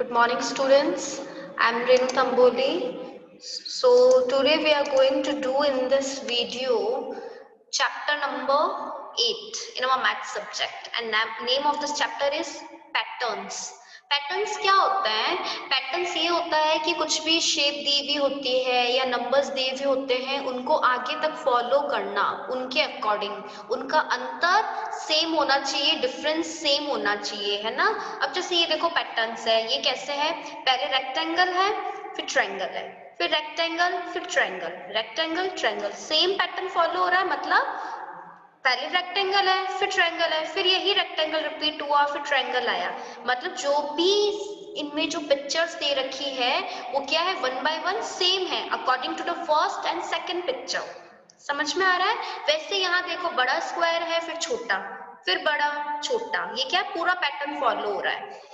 Good morning, students. I'm Renu Tamboli. So today we are going to do in this video chapter number 8 in our math subject, and name of this chapter is patterns. Patterns क्या होता है? Patterns ये होता है कि कुछ भी shape दी हुई होती है या नंबर्स दिए हुए होते हैं, उनको आगे तक फॉलो करना, उनके अकॉर्डिंग, उनका अंतर सेम होना चाहिए, डिफरेंस सेम होना चाहिए, है ना। अब जैसे ये देखो पैटर्न्स है, ये कैसे है? पहले रेक्टेंगल है, फिर ट्रायंगल है, फिर रेक्टेंगल, फिर triangle, rectangle triangle, same pattern follow हो रहा है। मतलब पहले रेक्टेंगल है, फिर ट्रायंगल है, फिर यही रेक्टेंगल रिपीट हुआ, फिर ट्रायंगल आया। मतलब जो भी इनमें जो पिक्चर्स दे रखी है वो क्या है? वन बाय वन सेम है according to the first and second picture. समझ में आ रहा है? वैसे यहाँ देखो बड़ा स्क्वायर है, फिर छोटा, फिर बड़ा, छोटा, ये क्या पूरा पैटर्न फॉलो हो रहा है।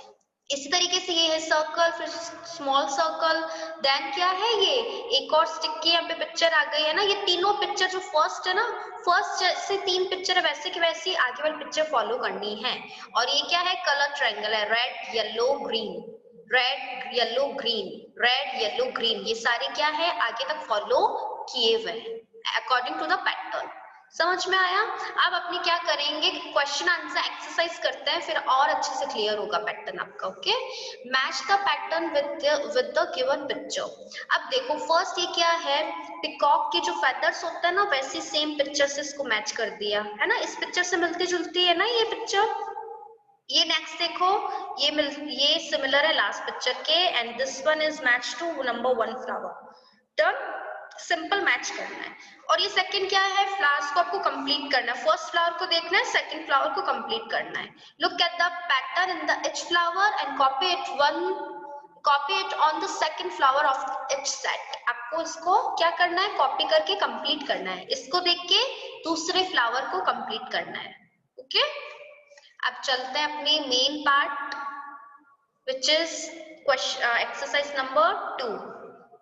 इसी तरीके से ये है सर्कल, फिर स्मॉल सर्कल, देन क्या है ये एक और स्टिक की यहाँ पे पिक्चर आ गई है ना। ये तीनों पिक्चर जो फर्स्ट है ना, फर्स्ट से तीन पिक्चर है वैसे की वैसी आगे वाली पिक्चर फॉलो करनी है। और ये क्या है? कलर ट्रायंगल है, red yellow green, red yellow green, red yellow green, ये सारे क्या है आगे तक फॉलो किए हुए हैं अकॉर्डिंग टू द पैटर्न। समझ में आया? अब अपनी क्या करेंगे, क्वेश्चन आंसर एक्सरसाइज करते हैं, फिर और अच्छे से क्लियर होगा पैटर्न आपका। Okay, match the pattern with the given picture. अब देखो फर्स्ट ये क्या है? पिकॉक के जो फेदर्स होते हैं ना, वैसी सेम पिक्चर से इसको मैच कर दिया है ना। इस पिक्चर से मिलती जुलती है ना ये पिक्चर। ये नेक्स्ट देखो, ये सिमिलर है लास्ट पिक्चर के, and this one is match to number 1 flower. Done, simple match करना है। और ये सेकंड क्या है? फ्लावर्स को आपको कंप्लीट करना है। फर्स्ट फ्लावर को देखना है, सेकंड फ्लावर को कंप्लीट करना है। Look at the pattern in the each flower and copy it on the second flower of each set. आपको इसको क्या करना है? कॉपी करके कंप्लीट करना है। इसको देख के दूसरे फ्लावर को कंप्लीट करना है। ओके, अब चलते हैं अपनी main part which is exercise number 2।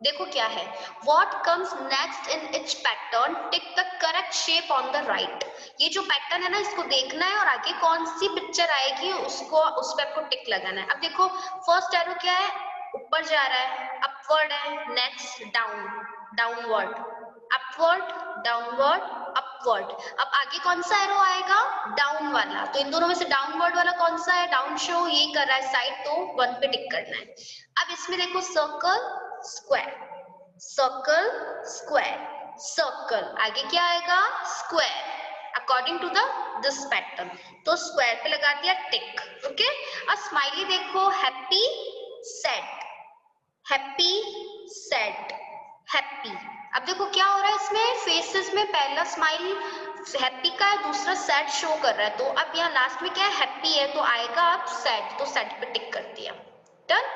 देखो क्या है? What comes next in each pattern, tick the correct shape on the right. ये जो पैटर्न है ना, इसको देखना है और आगे कौन सी पिक्चर आएगी उसको उस पे आपको टिक लगाना है। अब देखो फर्स्ट एरो क्या है? ऊपर जा रहा है, अपवर्ड है। Next down, downward, upward, downward, upward. अब आगे कौन सा एरो आएगा? डाउन वाला। तो इन दोनों में से डाउनवर्ड वाला कौन सा है? डाउन शो, ये कर रहा है साइड, तो 1 पे टिक करना है। अब इसमें देखो circle square, circle square, circle, आगे क्या आएगा? Square according to the this pattern. तो स्क्वायर पे लगा दिया टिक। ओके, अब स्माइली देखो, happy sad, happy sad, happy. अब देखो क्या हो रहा है इसमें फेसेस में, पहला स्माइल हैप्पी का है, दूसरा सैड शो कर रहा है। तो अब यहाँ लास्ट में क्या है? हैप्पी है तो आएगा अब सैड, तो सैड पे टिक कर दिया। डन।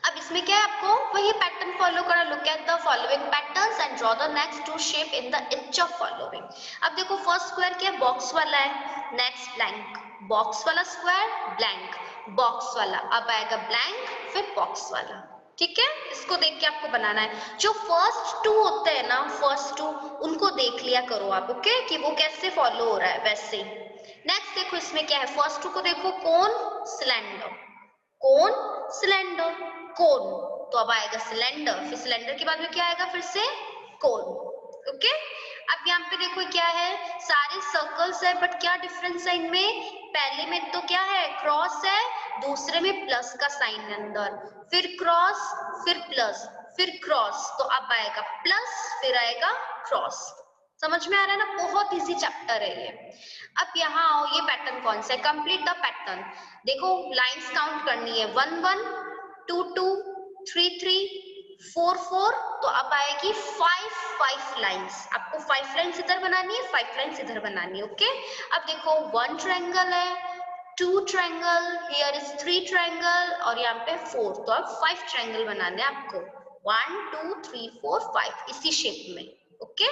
अब इसमें क्या है? आपको वही पैटर्न फॉलो करना। Look at the following patterns and draw the next two shape in the each of following. अब देखो फर्स्ट स्क्वायर क्या है? बॉक्स वाला है। नेक्स्ट ब्लैंक, बॉक्स वाला स्क्वायर, ब्लैंक, बॉक्स वाला, अब आएगा ब्लैंक, फिर बॉक्स वाला। ठीक है, इसको देख के आपको बनाना है। जो फर्स्ट टू होते हैं ना, फर्स्ट टू, उनको देख लिया करो आप। ओके, कि वो कैसे फॉलो हो रहा है वैसे। नेक्स्ट देखो इसमें क्या है? फर्स्ट टू को देखो, कोन, सिलेंडर, कोन, सिलेंडर, कोन, तो अब आएगा सिलेंडर, फिर सिलेंडर के बाद में क्या आएगा? फिर से कोन। ओके, अब यहाँ पे देखो क्या है? सारे सर्कल्स है, बट क्या डिफरेंस है इनमें? पहले में तो क्या है? क्रॉस है, दूसरे में प्लस का साइन है अंदर, फिर क्रॉस, फिर प्लस, फिर क्रॉस, तो अब आएगा प्लस, फिर आएगा क्रॉस। समझ में आ रहा है ना? बहुत इजी चैप्टर है ये। अब यहाँ आओ, ये पैटर्न कौन सा है? Complete the pattern. देखो लाइंस काउंट करनी है, 1 1, 2 2, 3 3, 4 4, तो अब आएगी 5 5 लाइंस। आपको 5 लाइंस इधर बनानी है, 5 लाइंस इधर बनानी है। ओके, अब देखो 1 ट्रायंगल है, 2 ट्रायंगल, हियर इज 3 ट्रायंगल, और यहाँ पे 4, तो अब 5 ट्रायंगल बनाने हैं आपको। 1 2 3 4 5 इसी शेप में। ओके,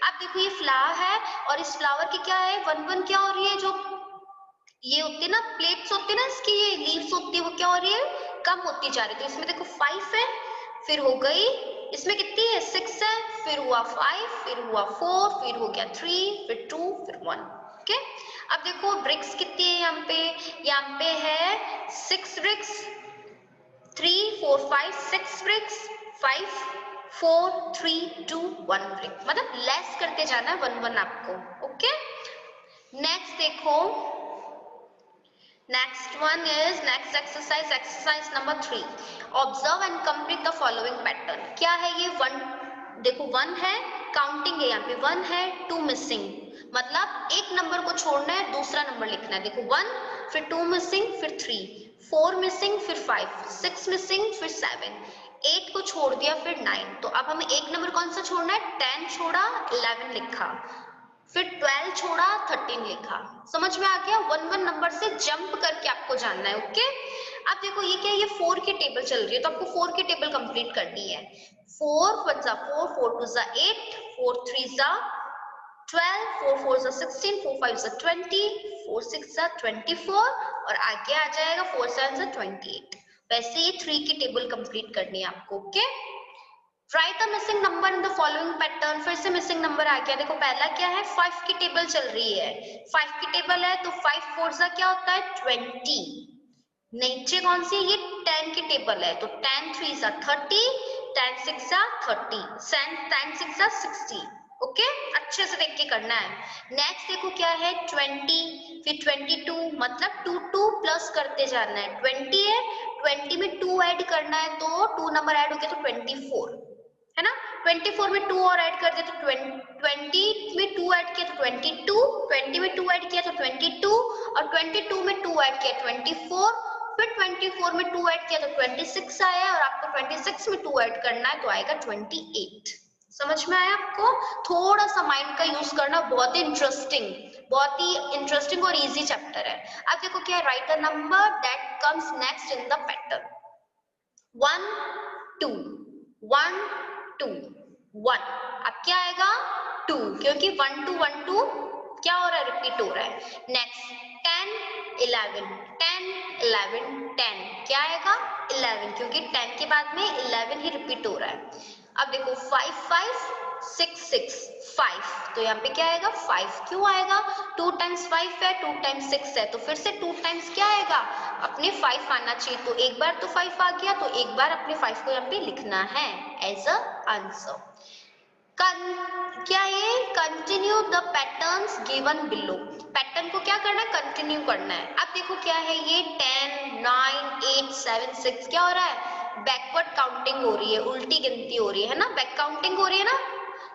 अब देखो ये फ्लावर है, और इस फ्लावर की क्या है? 1 1 क्या हो रही है? जो ये होती है ना प्लेट्स होती है ना, इसकी ये लीव्स होती है, वो क्या हो रही है? कम होती जा रही है। तो इसमें देखो 5 है, फिर हो गई, इसमें कितनी है? 6 है, फिर हुआ 5, फिर हुआ 4, फिर हो गया 3, फिर 2, फिर 1। ओके, अब देखो ब्रिक्स कितनी है यहाँ पे? यहाँ पे है 6 ब्रिक्स, 3 4 5 6 ब्रेक्स, 5 4 3 2 1 ब्रेक, मतलब लेस करते जाना है 1 1 आपको। ओके, नेक्स्ट देखो, next one is next exercise, exercise number 3, observe and complete the following pattern. क्या है ये? 1, देखो 1 है, काउंटिंग है यहाँ पे, 1 है, 2 मिसिंग, मतलब एक नंबर को छोड़ना है, दूसरा नंबर लिखना है। देखो 1, फिर 2 मिसिंग, फिर 3, 4 मिसिंग, फिर 5, 6 मिसिंग, फिर 7, 8 को छोड़ दिया, फिर 9। तो अब हमें एक नंबर कौन सा छोड़ना है? 10 छोड़ा, 11 लिखा, फिर 12 छोड़ा, 13 लिखा। समझ में आ गया? 1 1 नंबर से जंप करके आपको जानना है। ओके, अब देखो ये क्या है? ये 4 की टेबल चल रही है, तो आपको 4 की टेबल कंप्लीट करनी है। 4 1 जा 4, 4 2 जा 8, 4 3 जा 12, 4 4 जा 16, 4 5 जा 20, 4 6 जा 24 और आगे आ जाएगा 4 7 जा 28। वैसे ये 3 की टेबल कंप्लीट करनी है आपको। Okay, right the missing number in the following pattern. फिर से मिसिंग नंबर आ गया। देखो पहला क्या है? 5 की टेबल चल रही है, 5 की टेबल है तो 5 4 जा क्या होता है? 20। नीचे कौन सी है? ये 10 की टेबल है, तो 10 3 जा 30, 10 6 जा 30, 10 6 जा 60। ओके, अच्छे से देख के करना है। नेक्स्ट देखो क्या है? 20, फिर 22, मतलब 2 2 प्लस करते जाना है। 20 है, 20 में 2 ऐड करना है, तो 2 नंबर ऐड हो गया तो 24 है ना। 24 में 2 और ऐड कर दे तो 20 में 2 ऐड किया तो 22, 20 में 2 ऐड किया तो 22 और 22 में 2 ऐड किया 24, फिर 24 में 2 ऐड किया तो 26 आया और आपको 26 में 2 ऐड करना है तो आएगा 28। समझ में आया आपको? थोड़ा सा माइंड का यूज करना, बहुत ही इंटरेस्टिंग और इजी चैप्टर है। अब देखो क्या है? Right the number that comes next in the pattern. 1 2 1 2 1। अब क्या आएगा? 2, क्योंकि 1 2 1 2 क्या हो रहा है? रिपीट हो रहा है। नेक्स्ट 10 11 10 11 10, क्या आएगा? 11, क्योंकि 10 के बाद में 11 ही रिपीट हो रहा है। अब देखो 5 5 6 6 5, तो यहाँ पे क्या आएगा? 5 क्यों आएगा? 2 टाइम्स 5 है, 2 टाइम्स 6 है, तो फिर से 2 टाइम्स क्या आएगा? अपने 5 आना चाहिए, तो एक बार तो 5 आ गया, तो एक बार अपने 5 को यहाँ पे लिखना है एज अ आंसर। क्या ये? Continue the patterns given below. Pattern को क्या करना है? कंटिन्यू करना है। अब देखो क्या है? ये 10 9 8 7 6 क्या हो रहा है? बैकवर्ड काउंटिंग हो रही है, उल्टी गिनती हो रही है ना, बैक काउंटिंग हो रही है ना,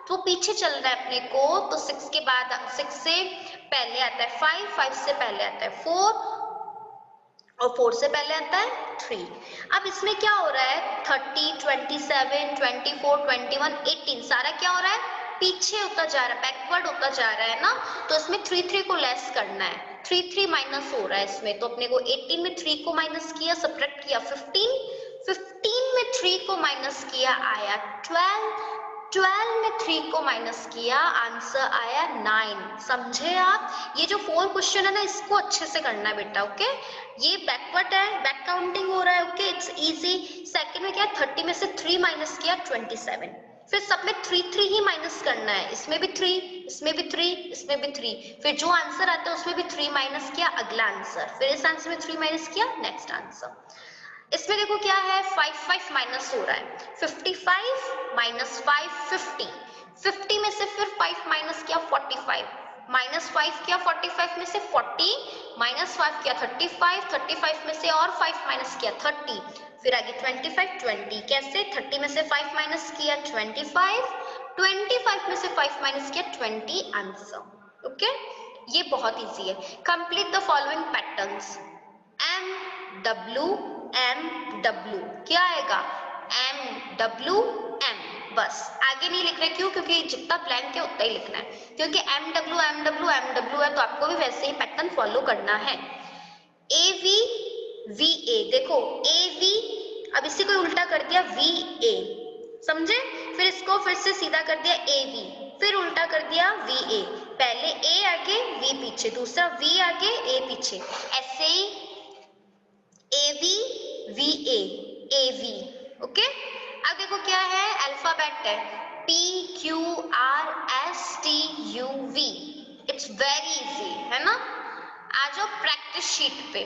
तो पीछे चल रहा है अपने को। तो 6 के बाद 6 से पहले आता है 5, 5 से पहले आता है 4 और 4 से पहले आता है 3। अब इसमें क्या हो रहा है? 30 27 24 21 18 सारा क्या हो रहा है? पीछे होता जा रहा है, बैकवर्ड होता जा रहा है ना, तो इसमें 3 3 को लेस करना है। 3 3 माइनस हो रहा है इसमें, तो अपने को 18 में 3 को माइनस किया, सब्ट्रैक्ट किया 15, 15 में 3 को माइनस किया आया 12, 12 में 3 को माइनस किया, आंसर आया 9। समझे आप? ये जो 4 क्वेश्चन है ना, इसको अच्छे से करना है बेटा। ओके, ये बैकवर्ड है, बैक काउंटिंग हो रहा है। Okay, it's easy. सेकंड में क्या है? 30 में से 3 माइनस किया 27, फिर सब में 3 3 ही माइनस करना है, इसमें भी 3, इसमें भी 3, इसमें भी 3, फिर जो आंसर आता है उसमें भी 3 माइनस किया, अगला आंसर, फिर इस आंसर में 3 माइनस किया, नेक्स्ट आंसर। इसमें देखो क्या है? 5 5 माइनस हो रहा है, 55 माइनस 5 50, 50 में से फिर 5 माइनस किया 45, माइनस 5 किया 45 में से 40, माइनस 5 किया 35, 35 में से और 5 माइनस किया 30, फिर आगे 25 20। कैसे? 30 में से 5 माइनस किया 25, 25 में से 5 माइनस किया 20, आंसर। ओके, ये बहुत इजी है। Complete the following patterns. M W M W, क्या आएगा? एम डब्ल्यू एम, बस आगे नहीं लिख रहे। क्यों? क्योंकि जितना ब्लैंक है उतना ही लिखना है, क्योंकि M W M W M W है, तो आपको भी वैसे ही पैटर्न फॉलो करना है। ए वी वी ए, देखो ए वी, अब इसी को उल्टा कर दिया वी ए, समझे? फिर इसको फिर से सीधा कर दिया ए वी, फिर उल्टा कर दिया वी ए, पहले ए आगे वी पीछे, दूसरा वी आगे ए पीछे, ऐसे ही A V V A V. Okay, अब देखो क्या है? अल्फाबेट है P Q R S T U V. It's very easy है ना। आ जाओ प्रैक्टिस शीट पे।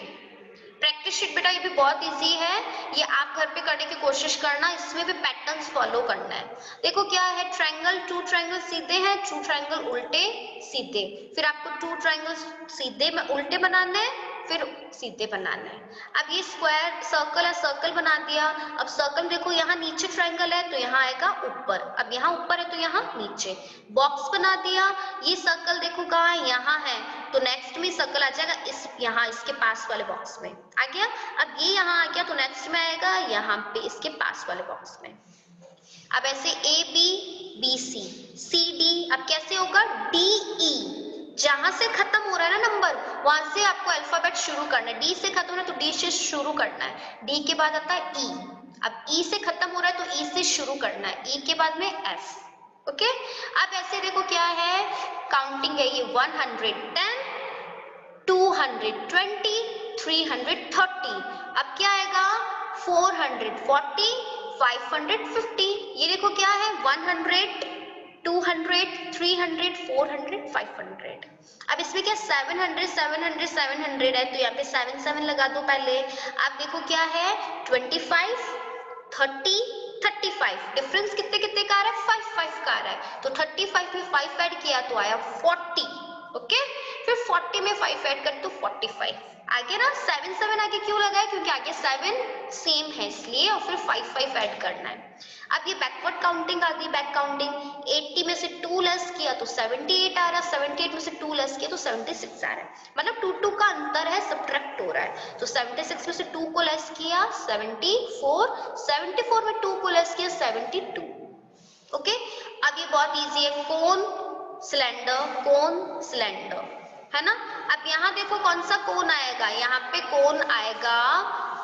प्रैक्टिस शीट बेटा ये भी बहुत इजी है, ये आप घर पे करने की कोशिश करना, इसमें भी पैटर्न्स फॉलो करना है। देखो क्या है, ट्रायंगल, 2 ट्रायंगल सीधे हैं, 2 ट्रायंगल उल्टे सीधे, फिर आपको 2 ट्रायंगल सीधे में उल्टे बनाने हैं, फिर सीधे बनाना है। अब ये स्क्वायर सर्कल है, सर्कल बना दिया। अब सर्कल देखो यहाँ नीचे ट्रायंगल है तो यहाँ आएगा ऊपर, अब यहाँ ऊपर है तो यहाँ नीचे। बॉक्स बना दिया, ये सर्कल देखो कहाँ है, यहाँ है, तो नेक्स्ट में सर्कल आ जाएगा इस यहाँ इसके पास वाले बॉक्स में आ गया। अब ये यहाँ आ गया तो नेक्स्ट में आएगा यहाँ पे इसके पास वाले बॉक्स में। अब ऐसे A B, B C, C D, अब कैसे होगा, डी ई, जहां से खत्म हो रहा है ना नंबर वहां से आपको अल्फाबेट शुरू करना है। डी से खत्म हो रहा है तो डी से शुरू करना है, डी के बाद आता है ई, अब ई से खत्म हो रहा है तो ई से शुरू करना है, ई के बाद में एफ। ओके, अब ऐसे देखो क्या है, काउंटिंग है ये 110, 220, 330, अब क्या आएगा 440, 550, ये देखो क्या है 100, 200, 300, 400, 500। अब इसमें क्या 700, 700, 700 है तो यहाँ पे 7 7 लगा दो पहले। अब देखो क्या है 25, 30, 35, डिफरेंस कितने कितने का आ रहा है, 5 5 का आ रहा है, तो 35 में 5 ऐड किया तो आया 40। ओके, फिर 40 में 5 ऐड कर तो 45। आगे ना 7 7 आगे क्यों लगाया, क्योंकि आगे 7 सेम है इसलिए, और फिर 5 5 ऐड करना है। अब ये बैकवर्ड काउंटिंग आ गई, बैक काउंटिंग, 80 में से 2 लेस किया तो 78 आ रहा है, 78 में से 2 लेस किया तो 76 आ रहा है, मतलब 2 2 का अंतर है, सब्ट्रैक्ट हो रहा है, तो 76 में से 2 को लेस किया 74, 74 में 2 को लेस किया 72। ओके, अब ये बहुत इजी है, कोन सिलेंडर, कोन सिलेंडर, है ना। अब यहाँ देखो कौन सा कोन आएगा, यहाँ पे कोन आएगा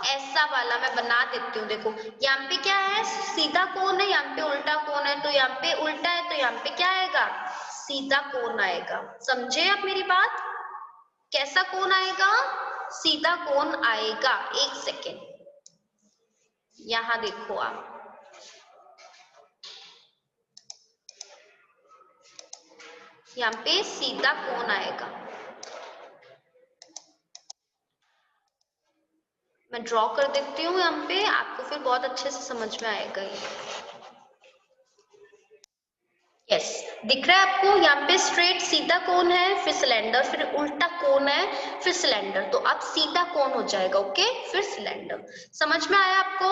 ऐसा वाला, मैं बना देती हूँ। देखो यहाँ पे क्या है, सीधा कोन है, यहाँ पे उल्टा कोन है, तो यहाँ पे उल्टा है तो यहाँ पे क्या आएगा, सीधा कोन आएगा। समझे आप मेरी बात, कैसा कोन आएगा, सीधा कोन आएगा। एक सेकेंड, यहाँ देखो आप, यहाँ पे सीधा कोन आएगा, मैं ड्रॉ कर देती हूँ यहाँ पे, आपको फिर बहुत अच्छे से समझ में आएगा ये। यस, दिख रहा है आपको, यहाँ पे स्ट्रेट सीधा कोन है, फिर सिलेंडर, फिर उल्टा कोन है, फिर सिलेंडर, तो अब सीधा कोन हो जाएगा। ओके, फिर सिलेंडर, समझ में आया आपको।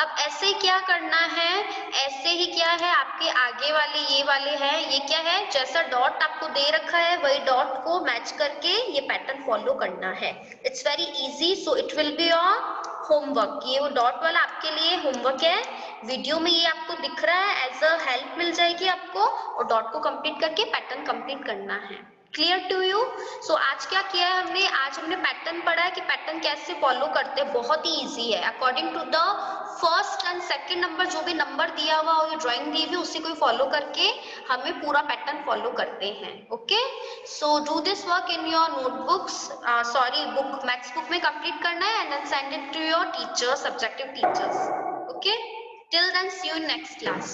अब ऐसे ही क्या करना है, ऐसे ही क्या है, आपके आगे वाले ये वाले हैं, ये क्या है, जैसा डॉट आपको दे रखा है वही डॉट को मैच करके ये पैटर्न फॉलो करना है। It's very easy, so it will be your homework. ये वो डॉट वाला आपके लिए होमवर्क है, वीडियो में ये आपको दिख रहा है, एज अ हेल्प मिल जाएगी आपको, और डॉट को कंप्लीट करके पैटर्न कंप्लीट करना है। Clear to you. सो आज क्या किया है हमने, आज हमने पैटर्न पढ़ा है कि पैटर्न कैसे फॉलो करते हैं, बहुत ही इजी है। According to the first and second number, जो भी नंबर दिया हुआ और ड्राइंग दी हुई उसी को फॉलो करके हमें पूरा पैटर्न फॉलो करते हैं। Okay, so do this work in your notebooks, sorry book, maths book में कंप्लीट करना है, and then send it to your teachers, subjective teachers. Okay, till then see you in next class.